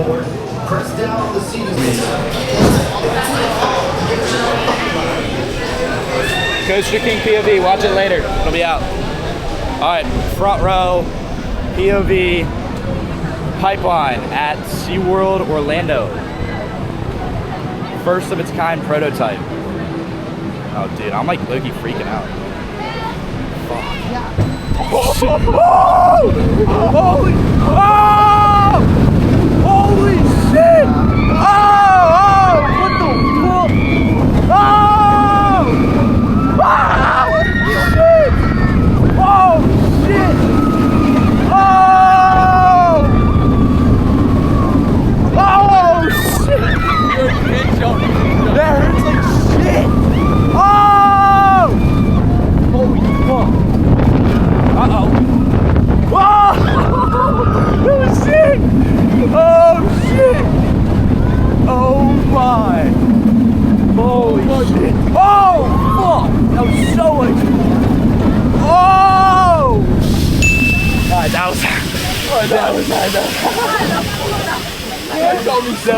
board. Press down on the seat. CoasterKingPOV, watch it later. It'll be out. All right, front row, POV, pipeline at SeaWorld Orlando. First of its kind prototype. Oh, dude, I'm like low-key freaking out. Fuck. Oh! Holy! Oh! Holy shit! Oh! What the fuck? Oh! Wow! Shit! Oh! Shit! Oh! Oh! Shit! That hurts like shit! Oh! Holy fuck! Uh-oh! Whoa! Oh shit! Oh shit! Oh my! Holy shit! Oh fuck! That was so much. Oh! Alright, that was. That was. That got me so.